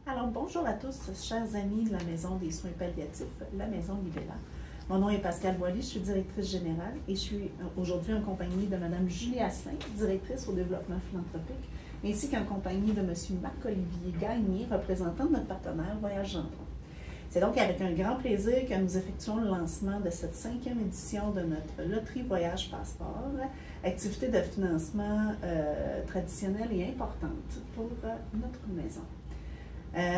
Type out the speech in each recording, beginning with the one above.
Alors, bonjour à tous, chers amis de la Maison des soins palliatifs, la Maison Libella. Mon nom est Pascal Boily, je suis directrice générale et je suis aujourd'hui en compagnie de Mme Julie Asselin, directrice au développement philanthropique, ainsi qu'en compagnie de M. Marc-Olivier Gagné, représentant de notre partenaire Voyage Gendron. C'est donc avec un grand plaisir que nous effectuons le lancement de cette 5e édition de notre loterie Voyage Passeport, activité de financement traditionnelle et importante pour notre maison.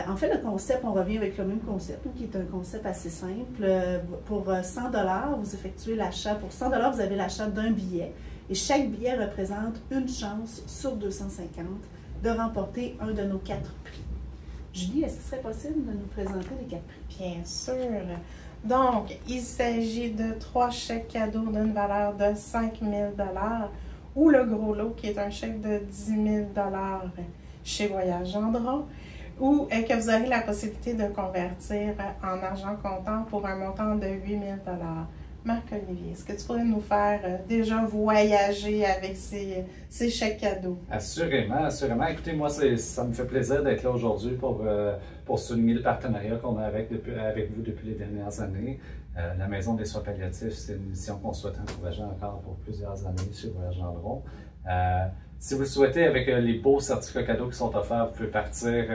En fait, le concept, on revient avec le même concept, qui est un concept assez simple. Pour 100 $, vous effectuez l'achat. Pour 100 $, vous avez l'achat d'un billet. Et chaque billet représente une chance sur 250 de remporter un de nos 4 prix. Julie, est-ce qu'il serait possible de nous présenter les 4 prix? Bien sûr. Donc, il s'agit de 3 chèques cadeaux d'une valeur de 5 000 $ ou le gros lot qui est un chèque de 10 000 $ chez Voyage Gendron, ou que vous aurez la possibilité de convertir en argent comptant pour un montant de 8 000 $. Marc-Olivier, est-ce que tu pourrais nous faire déjà voyager avec ces chèques cadeaux? Assurément, assurément. Écoutez, moi, ça me fait plaisir d'être là aujourd'hui pour souligner le partenariat qu'on a avec vous depuis les dernières années. La Maison des soins palliatifs, c'est une mission qu'on souhaite encourager encore pour plusieurs années chez Voyage Gendron. Si vous le souhaitez, avec les beaux certificats cadeaux qui sont offerts, vous pouvez partir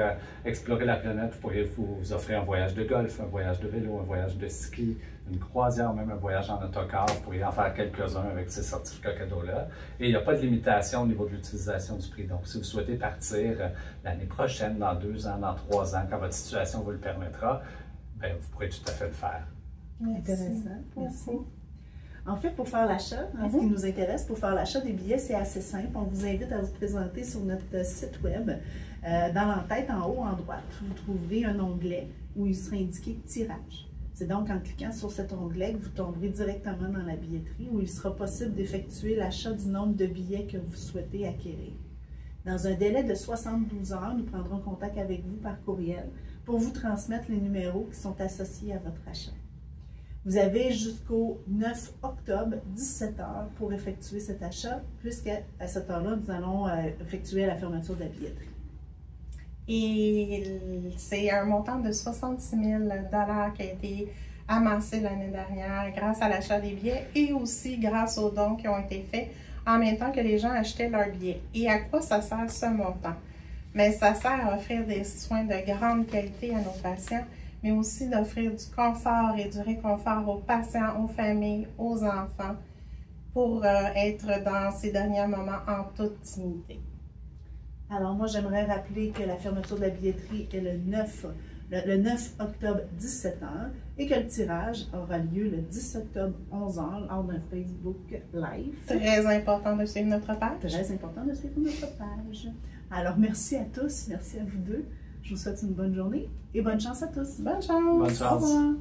explorer la planète. Vous pourriez vous offrir un voyage de golf, un voyage de vélo, un voyage de ski, une croisière, même un voyage en autocar. Vous pourriez en faire quelques-uns avec ces certificats cadeaux-là. Et il n'y a pas de limitation au niveau de l'utilisation du prix. Donc, si vous souhaitez partir l'année prochaine, dans 2 ans, dans 3 ans, quand votre situation vous le permettra, bien, vous pourrez tout à fait le faire. Intéressant. Merci. En fait, pour faire l'achat, ce qui nous intéresse, pour faire l'achat des billets, c'est assez simple. On vous invite à vous présenter sur notre site web. Dans l'entête, en haut, en droite, vous trouverez un onglet où il sera indiqué « Tirage ». C'est donc en cliquant sur cet onglet que vous tomberez directement dans la billetterie où il sera possible d'effectuer l'achat du nombre de billets que vous souhaitez acquérir. Dans un délai de 72 heures, nous prendrons contact avec vous par courriel pour vous transmettre les numéros qui sont associés à votre achat. Vous avez jusqu'au 9 octobre, 17 h pour effectuer cet achat, puisqu'à cette heure-là, nous allons effectuer la fermeture de la billetterie. Et c'est un montant de 66 000 $ qui a été amassé l'année dernière grâce à l'achat des billets et aussi grâce aux dons qui ont été faits en même temps que les gens achetaient leurs billets. Et à quoi ça sert ce montant? Mais ça sert à offrir des soins de grande qualité à nos patients, mais aussi d'offrir du confort et du réconfort aux patients, aux familles, aux enfants, pour être dans ces derniers moments en toute dignité. Alors moi, j'aimerais rappeler que la fermeture de la billetterie est le 9 octobre, 17 h, et que le tirage aura lieu le 10 octobre, 11 h, lors d'un Facebook Live. Très important de suivre notre page. Très important de suivre notre page. Alors, merci à tous, merci à vous deux. Je vous souhaite une bonne journée et bonne chance à tous. Bonne chance! Bonne chance! Au revoir!